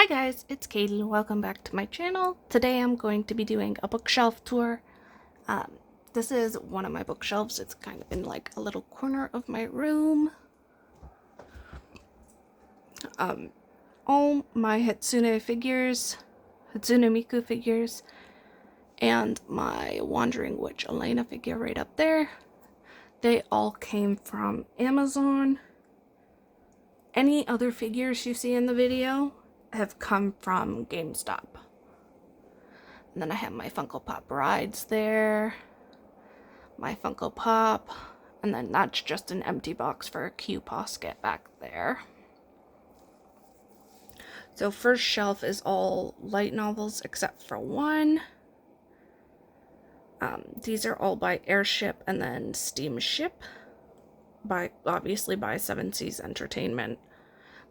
Hi guys, it's Katie. Welcome back to my channel. Today I'm going to be doing a bookshelf tour. This is one of my bookshelves. It's kind of in like a little corner of my room. All my Hatsune Miku figures, and my Wandering Witch Elena figure right up there. They all came from Amazon. Any other figures you see in the video have come from GameStop. And then I have my Funko Pop rides there, my Funko Pop, and then that's just an empty box for a Q Posket back there. So first shelf is all light novels except for one. These are all by Airship and then Steamship, obviously by Seven Seas Entertainment.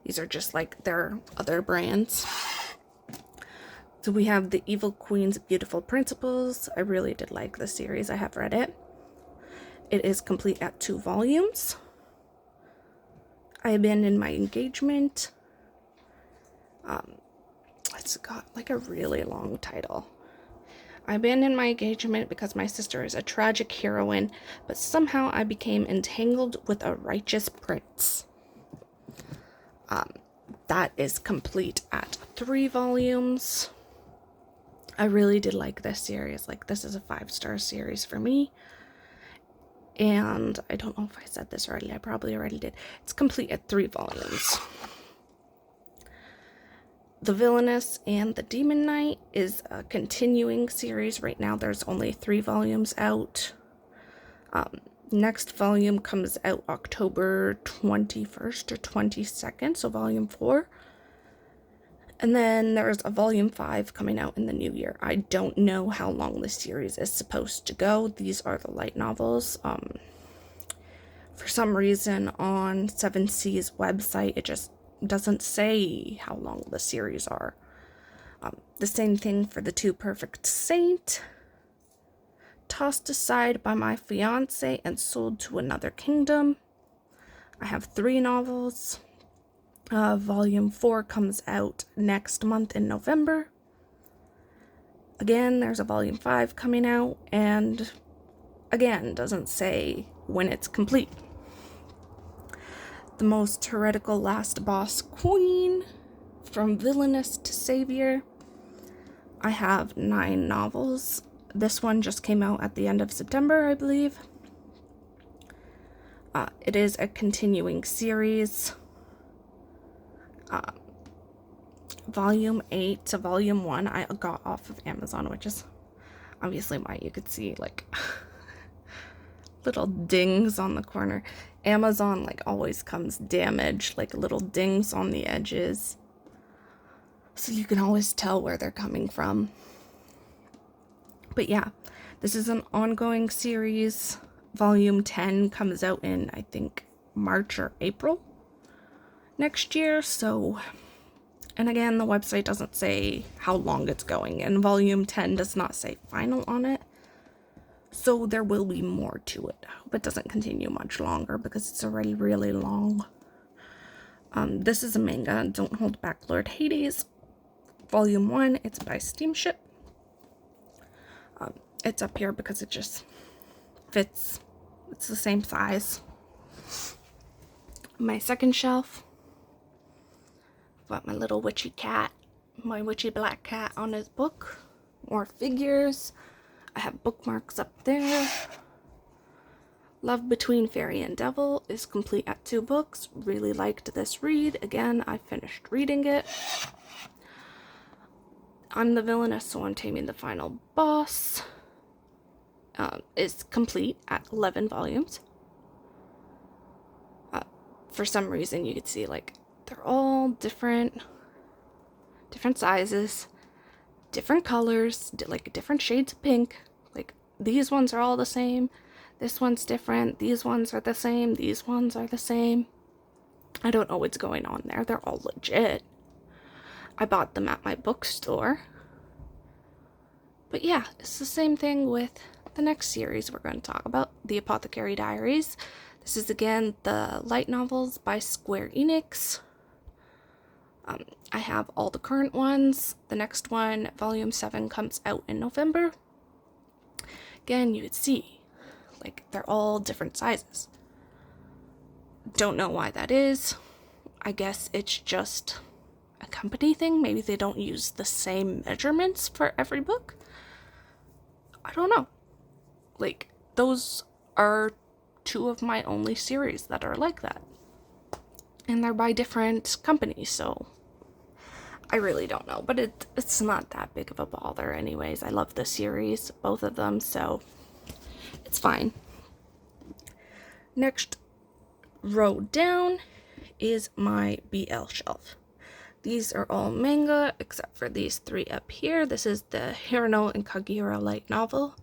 These are just like their other brands. So we have The Evil Queen's Beautiful Principles. I really did like the series. I have read it. It is complete at 2 volumes. I Abandoned My Engagement. It's got like a really long title. I abandoned my engagement because my sister is a tragic heroine, but somehow I became entangled with a righteous prince. That is complete at 3 volumes. I really did like this series. Like, this is a 5-star series for me. And I don't know if I said this already. I probably already did. It's complete at 3 volumes. The Villainess and the Demon Knight is a continuing series. Right now there's only 3 volumes out. Next volume comes out October 21st or 22nd, so volume 4. And then there's a volume 5 coming out in the new year. I don't know how long this series is supposed to go. These are the light novels. For some reason on Seven Seas website, it just doesn't say how long the series are. The same thing for The Two Perfect Saint. Tossed aside by my fiance and sold to another kingdom. I have 3 novels. Volume 4 comes out next month in November. Again, there's a volume 5 coming out, and again, doesn't say when it's complete. The Most Heretical Last Boss Queen, From Villainous to Savior. I have 9 novels. This one just came out at the end of September, I believe. It is a continuing series. Volume 8 to Volume 1 I got off of Amazon, which is obviously why you could see like little dings on the corner. Amazon like always comes damaged, like little dings on the edges, so you can always tell where they're coming from. But yeah, this is an ongoing series. Volume 10 comes out in, I think, March or April next year. So, and again, the website doesn't say how long it's going, and volume 10 does not say final on it. So there will be more to it. I hope it doesn't continue much longer because it's already really long. This is a manga, Don't Hold Back Lord Hades. Volume 1, it's by Steamship. It's up here because it just fits. It's the same size. My second shelf. Got my little witchy cat, my witchy black cat on his book. More figures. I have bookmarks up there. Love Between Fairy and Devil is complete at 2 books. Really liked this read. Again, I finished reading it. I'm the Villainess, so I'm Taming the Final Boss. Is complete at 11 volumes. For some reason, you could see like they're all different sizes, different colors, like different shades of pink. Like these ones are all the same. This one's different. These ones are the same. These ones are the same. I don't know what's going on there. They're all legit. I bought them at my bookstore. But yeah, it's the same thing with the next series we're going to talk about, The Apothecary Diaries. This is again the light novels by Square Enix. I have all the current ones. The next one, volume 7, comes out in November. Again, you could see, like, they're all different sizes. Don't know why that is. I guess it's just a company thing. Maybe they don't use the same measurements for every book. I don't know. Like, those are 2 of my only series that are like that. And they're by different companies, so I really don't know. But it's not that big of a bother anyways. I love the series, both of them, so it's fine. Next row down is my BL shelf. These are all manga, except for these 3 up here. This is the Hirano and Kaguya light novel.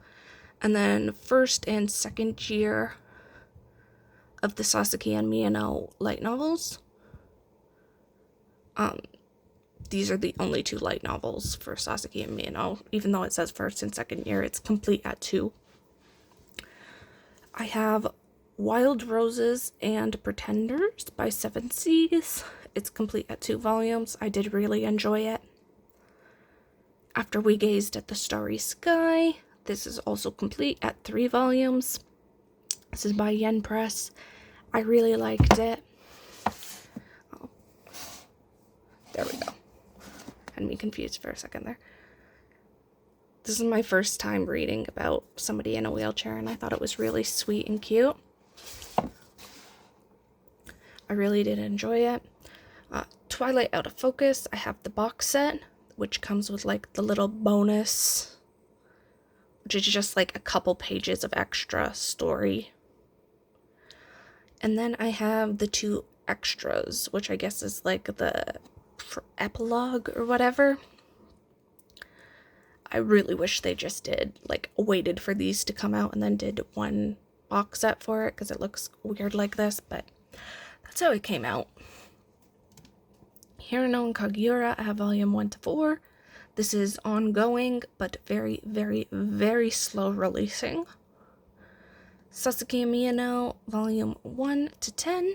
And then first and second year of the Sasaki and Miyano light novels. These are the only 2 light novels for Sasaki and Miyano. Even though it says first and second year, it's complete at 2. I have Wild Roses and Pretenders by Seven Seas. It's complete at 2 volumes. I did really enjoy it. After We Gazed at the Starry Sky. This is also complete at 3 volumes. This is by Yen Press. I really liked it. Oh. There we go. Had me confused for a second there. This is my first time reading about somebody in a wheelchair, and I thought it was really sweet and cute. I really did enjoy it. Twilight Out of Focus, I have the box set, which comes with like the little bonus, which is just like a couple pages of extra story. And then I have the 2 extras, which I guess is like the epilogue or whatever. I really wish they just waited for these to come out and then did one box set for it, because it looks weird like this, but that's how it came out. Hirano and Kaguya, I have volume 1 to 4. This is ongoing, but very, very, very slow releasing. Sasaki and Miyano, volume 1 to 10.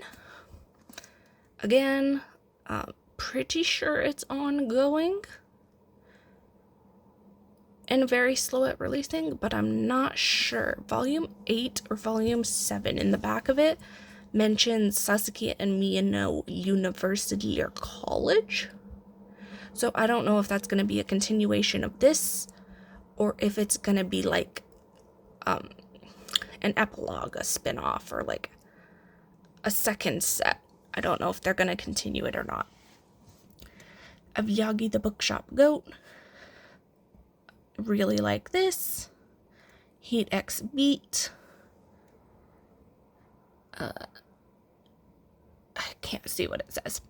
Again, pretty sure it's ongoing and very slow at releasing, but I'm not sure. Volume 8 or volume 7 in the back of it mentions Sasaki and Miyano University or college. So I don't know if that's going to be a continuation of this, or if it's going to be like an epilogue, a spin-off, or like a second set. I don't know if they're going to continue it or not. Avyagi the Bookshop Goat. Really like this. Heat X Beat. I can't see what it says,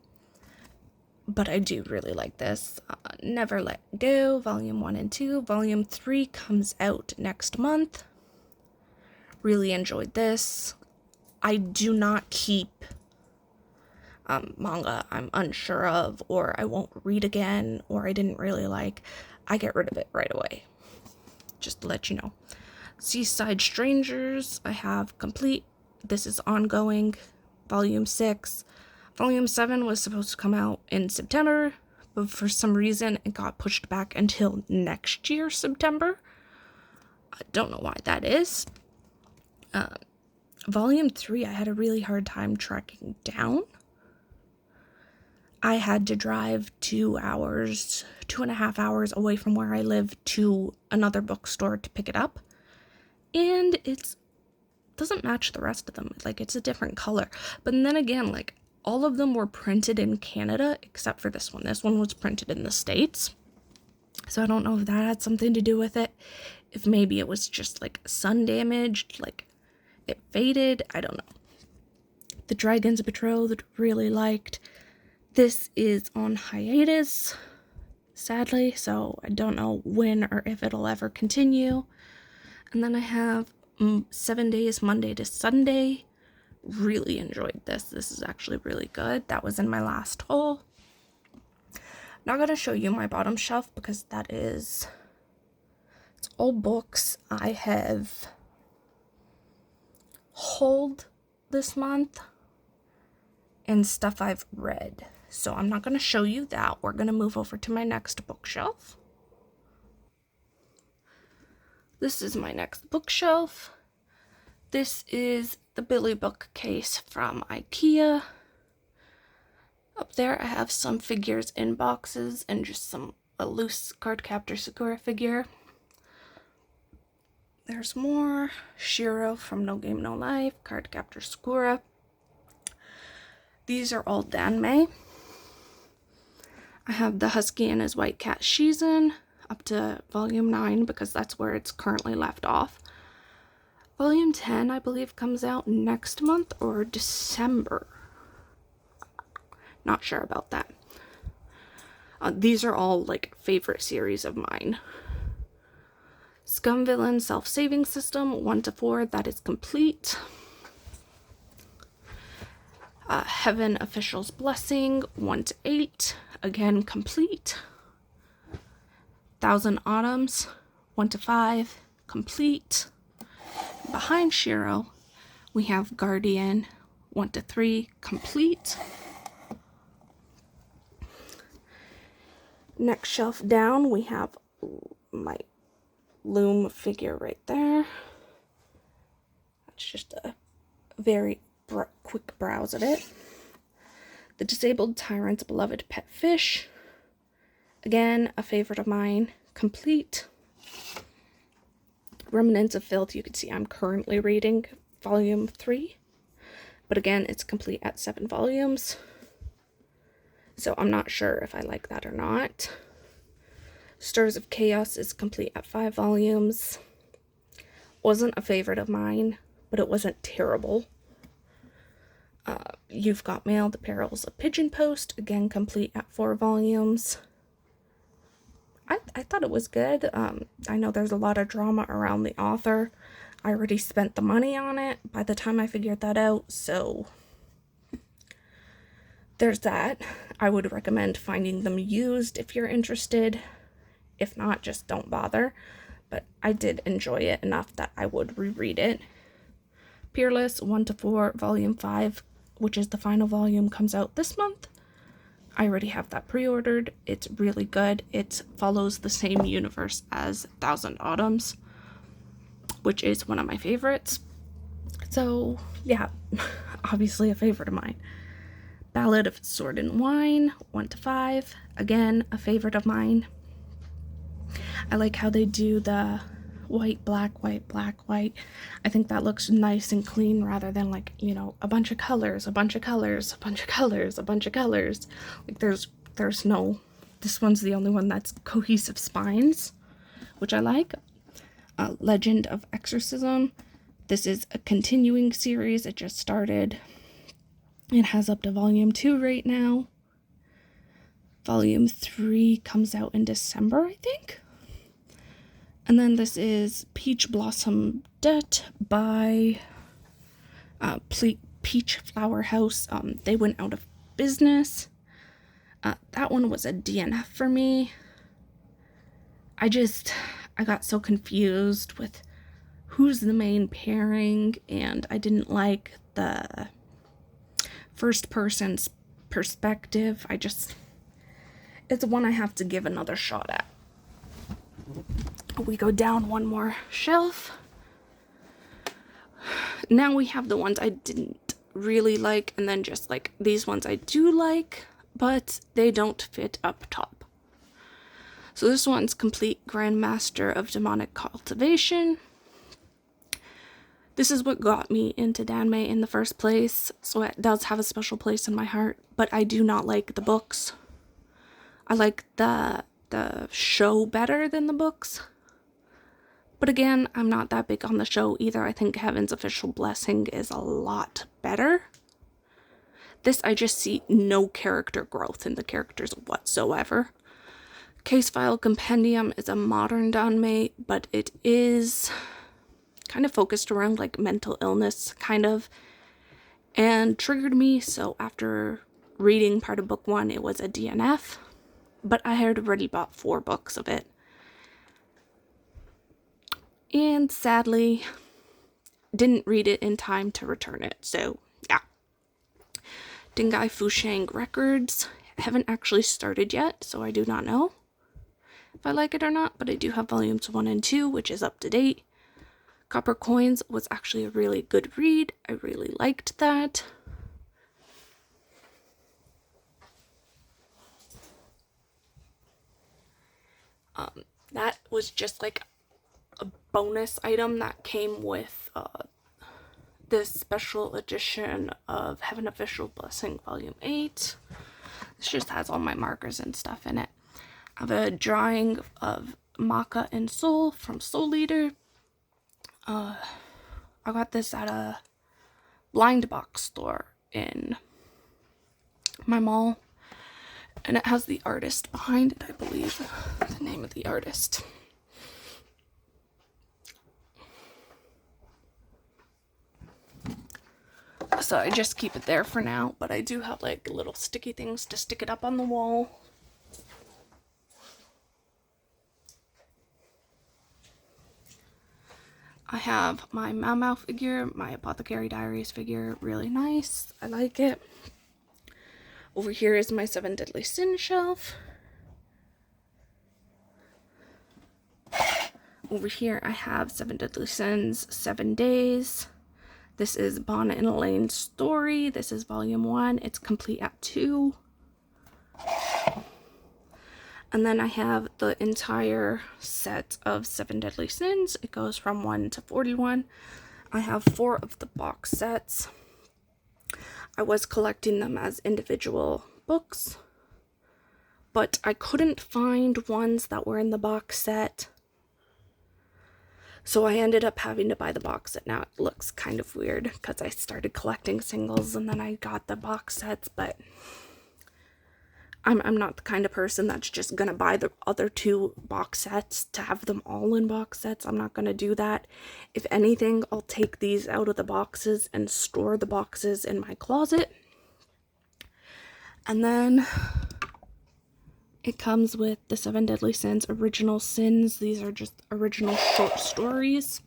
but I do really like this. Never Let Go, volume 1 and 2. Volume 3 comes out next month. Really enjoyed this. I do not keep manga I'm unsure of, or I won't read again, or I didn't really like. I get rid of it right away, just to let you know. Seaside Strangers, I have complete. This is ongoing, volume 6. Volume 7 was supposed to come out in September, but for some reason it got pushed back until next year, September. I don't know why that is. Volume 3, I had a really hard time tracking down. I had to drive 2.5 hours away from where I live to another bookstore to pick it up. And it doesn't match the rest of them. Like, it's a different color. But then again, like, all of them were printed in Canada, except for this one. This one was printed in the States. So I don't know if that had something to do with it. If maybe it was just, like, sun damaged, like, it faded. I don't know. The Dragon's Betrothed, really liked. This is on hiatus, sadly, so I don't know when or if it'll ever continue. And then I have 7 Days, Monday to Sunday. Really enjoyed this. This is actually really good. That was in my last haul. Not going to show you my bottom shelf because it's all books I have hauled this month and stuff I've read. So I'm not going to show you that. We're going to move over to my next bookshelf. This is my next bookshelf. This is the Billy bookcase from IKEA. Up there I have some figures in boxes and just a loose Cardcaptor Sakura figure. There's more. Shiro from No Game No Life, Cardcaptor Sakura. These are all Danmei. I have the Husky and his White Cat Shizen up to volume 9 because that's where it's currently left off. Volume 10, I believe, comes out next month or December. Not sure about that. These are all like favorite series of mine. Scum Villain Self-Saving System 1 to 4, that is complete. Heaven Official's Blessing 1 to 8, again complete. Thousand Autumns 1 to 5, complete. Behind Shiro, we have Guardian 1 to 3, complete. Next shelf down, we have my Loom figure right there. That's just a very quick browse at it. The Disabled Tyrant's Beloved Pet Fish. Again, a favorite of mine. Complete. Remnants of Filth. You can see I'm currently reading volume 3. But again, it's complete at 7 volumes. So I'm not sure if I like that or not. Stirs of Chaos is complete at 5 volumes. Wasn't a favorite of mine, but it wasn't terrible. You've Got Mail, The Perils of Pigeon Post, again complete at 4 volumes. I thought it was good. I know there's a lot of drama around the author. I already spent the money on it by the time I figured that out, so there's that. I would recommend finding them used if you're interested. If not, just don't bother. But I did enjoy it enough that I would reread it. Peerless 1 to 4, volume 5, which is the final volume, comes out this month. I already have that pre-ordered. It's really good. It follows the same universe as Thousand Autumns, which is one of my favorites. So, yeah, obviously a favorite of mine. Ballad of Sword and Wine, 1 to 5. Again, a favorite of mine. I like how they do the white, black, white, black, white. I think that looks nice and clean rather than like, you know, a bunch of colors, a bunch of colors, a bunch of colors, a bunch of colors. Like there's no, this one's the only one that's cohesive spines, which I like. Legend of Exorcism. This is a continuing series. It just started. It has up to volume 2 right now. Volume 3 comes out in December, I think. And then this is Peach Blossom Debt by Peach Flower House. They went out of business. That one was a DNF for me. I got so confused with who's the main pairing, and I didn't like the first person's perspective. It's one I have to give another shot at. We go down one more shelf. Now we have the ones I didn't really like, and then just like these ones I do like, but they don't fit up top. So this one's Complete Grandmaster of Demonic Cultivation. This is what got me into Danmei in the first place, so it does have a special place in my heart, but I do not like the books. I like the show better than the books. But again, I'm not that big on the show either. I think Heaven's Official Blessing is a lot better. This, I just see no character growth in the characters whatsoever. Case File Compendium is a modern Danmei, but it is kind of focused around like mental illness, kind of, and triggered me. So after reading part of book 1, it was a DNF, but I had already bought 4 books of it. And sadly, didn't read it in time to return it. So, yeah. Dingai Fushang Records. haven't actually started yet, so I do not know if I like it or not, but I do have volumes 1 and 2, which is up to date. Copper Coins was actually a really good read. I really liked that. That was just like a bonus item that came with this special edition of Heaven Official Blessing Volume 8. This just has all my markers and stuff in it. I have a drawing of Manga and Soul from Soul Leader. I got this at a blind box store in my mall. And it has the artist behind it, I believe. The name of the artist. So I just keep it there for now, but I do have like little sticky things to stick it up on the wall. I have my Mau Mau figure, my Apothecary Diaries figure, really nice. I like it. Over here is my 7 Deadly Sins shelf. Over here I have 7 Deadly Sins, 7 Days. This is Bonnet and Elaine's story. This is volume 1. It's complete at 2. And then I have the entire set of 7 Deadly Sins. It goes from 1 to 41. I have 4 of the box sets. I was collecting them as individual books, but I couldn't find ones that were in the box set. So I ended up having to buy the box set. Now it looks kind of weird because I started collecting singles and then I got the box sets, but I'm not the kind of person that's just gonna buy the other 2 box sets to have them all in box sets. I'm not gonna do that. If anything, I'll take these out of the boxes and store the boxes in my closet. And then it comes with the 7 Deadly Sins Original Sins. These are just original short stories.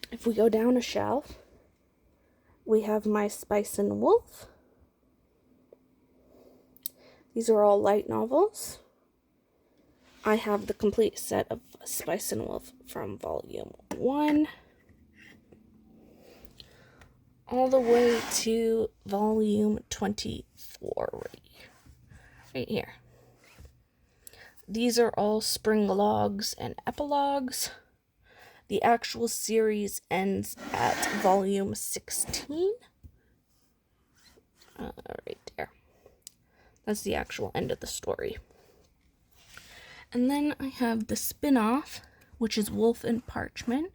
If we go down a shelf, we have my Spice and Wolf. These are all light novels. I have the complete set of Spice and Wolf from volume 1 all the way to volume 24 right here. These are all spring logs and epilogues. The actual series ends at volume 16. Right there. That's the actual end of the story. And then I have the spin-off, which is Wolf and Parchment,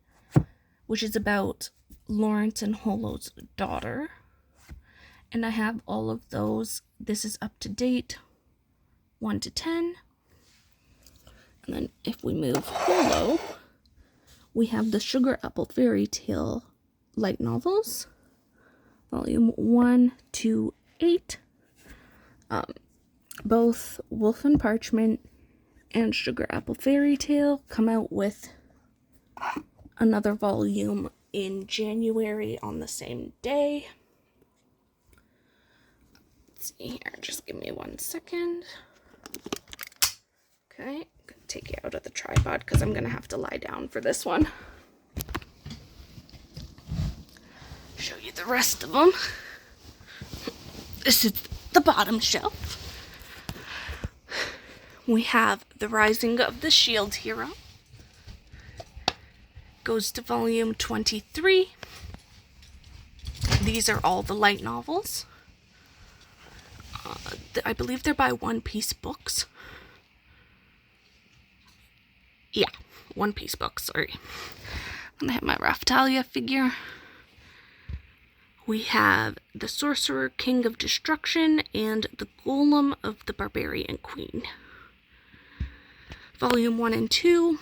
which is about Lawrence and Holo's daughter. And I have all of those. This is up to date, 1 to 10. And then if we move Holo, we have the Sugar Apple Fairy Tale light novels, volume 1 to 8. Both Wolf and Parchment and Sugar Apple Fairy Tale come out with another volume in January on the same day. Let's see here, just give me 1 second. Okay, I'm gonna take you out of the tripod because I'm gonna have to lie down for this one. Show you the rest of them. This is the bottom shelf. We have The Rising of the Shield Hero. Goes to volume 23. These are all the light novels. I believe they're by One Piece Books. Yeah, One Piece Books, sorry. And I have my Raftalia figure. We have The Sorcerer King of Destruction and The Golem of the Barbarian Queen. Volume 1 and 2.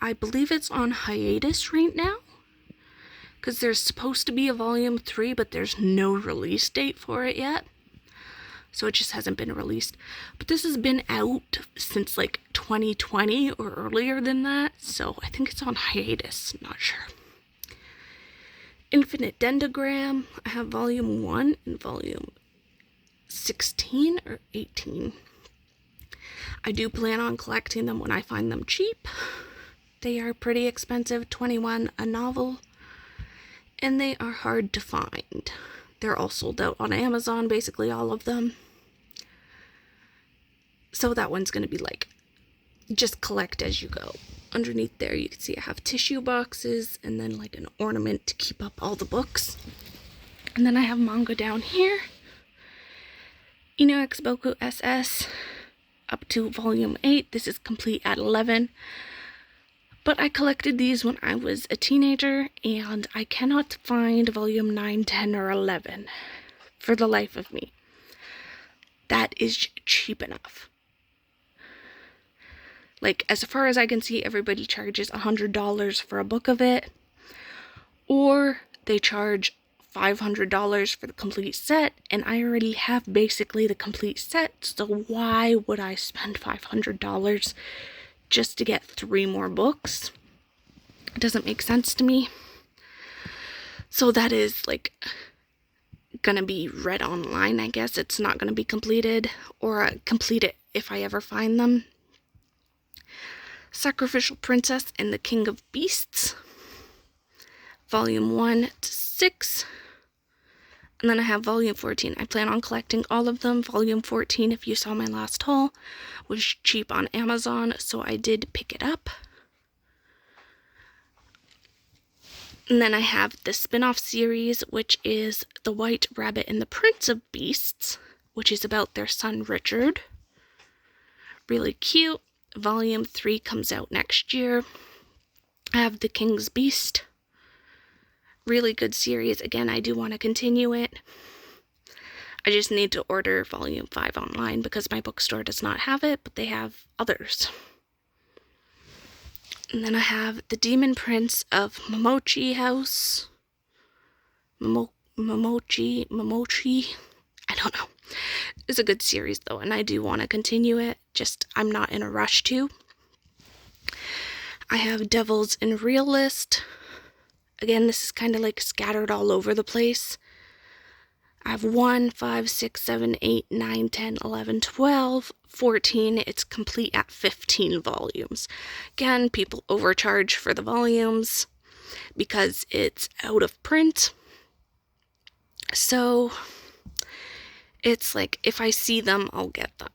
I believe it's on hiatus right now, because there's supposed to be a volume 3, but there's no release date for it yet. So it just hasn't been released. But this has been out since like 2020 or earlier than that, so I think it's on hiatus, not sure. Infinite Dendogram. I have volume 1 and volume 16 or 18. I do plan on collecting them when I find them cheap. They are pretty expensive, $21 a novel, and they are hard to find. They're all sold out on Amazon, basically all of them. So that one's going to be like, just collect as you go. Underneath there, you can see I have tissue boxes and then like an ornament to keep up all the books. And then I have manga down here. Inu X Boku SS up to volume 8. This is complete at 11. But I collected these when I was a teenager, and I cannot find volume 9, 10, or 11 for the life of me. That is cheap enough. Like, as far as I can see, everybody charges $100 for a book of it, or they charge $500 for the complete set, and I already have basically the complete set, so why would I spend $500 just to get 3 more books? It doesn't make sense to me. So that is like gonna be read online, I guess. It's not gonna be completed, or complete it if I ever find them. Sacrificial Princess and the King of Beasts, volume 1 to 6. And then I have volume 14. I plan on collecting all of them. Volume 14, if you saw my last haul, was cheap on Amazon, so I did pick it up. And then I have the spin-off series, which is The White Rabbit and the Prince of Beasts, which is about their son Richard. Really cute. Volume 3 comes out next year. I have The King's Beast. Really good series. Again, I do want to continue it. I just need to order volume 5 online because my bookstore does not have it, but they have others. And then I have The Demon Prince of Momochi House. Momochi. I don't know. It's a good series though, and I do want to continue it. Just, I'm not in a rush to. I have Devils in Realist. Again, this is kind of like scattered all over the place. I have 1, 5, 6, 7, 8, 9, 10, 11, 12, 14. It's complete at 15 volumes. Again, people overcharge for the volumes because it's out of print. So it's like, if I see them, I'll get them,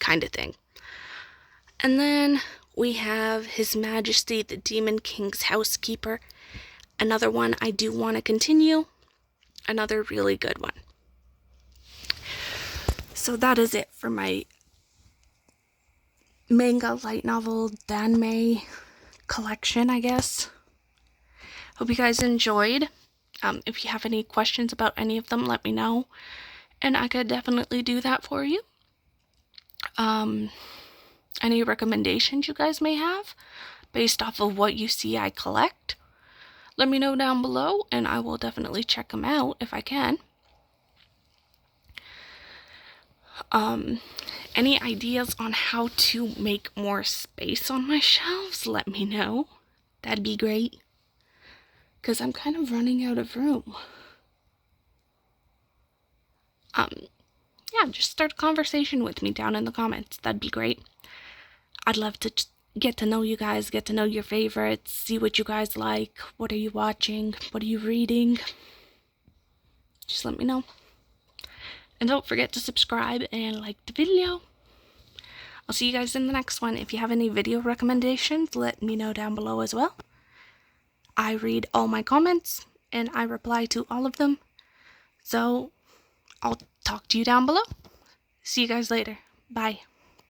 kind of thing. And then we have His Majesty the Demon King's Housekeeper. Another one I do want to continue. Another really good one. So that is it for my manga light novel danmei collection, I guess. Hope you guys enjoyed. If you have any questions about any of them, let me know, and I could definitely do that for you. Any recommendations you guys may have based off of what you see I collect, let me know down below, and I will definitely check them out if I can. Any ideas on how to make more space on my shelves, let me know. That'd be great, because I'm kind of running out of room. Yeah, just start a conversation with me down in the comments. That'd be great. I'd love to get to know you guys, get to know your favorites, see what you guys like, what are you watching, what are you reading. Just let me know. And don't forget to subscribe and like the video. I'll see you guys in the next one. If you have any video recommendations, let me know down below as well. I read all my comments and I reply to all of them. So I'll talk to you down below. See you guys later. Bye.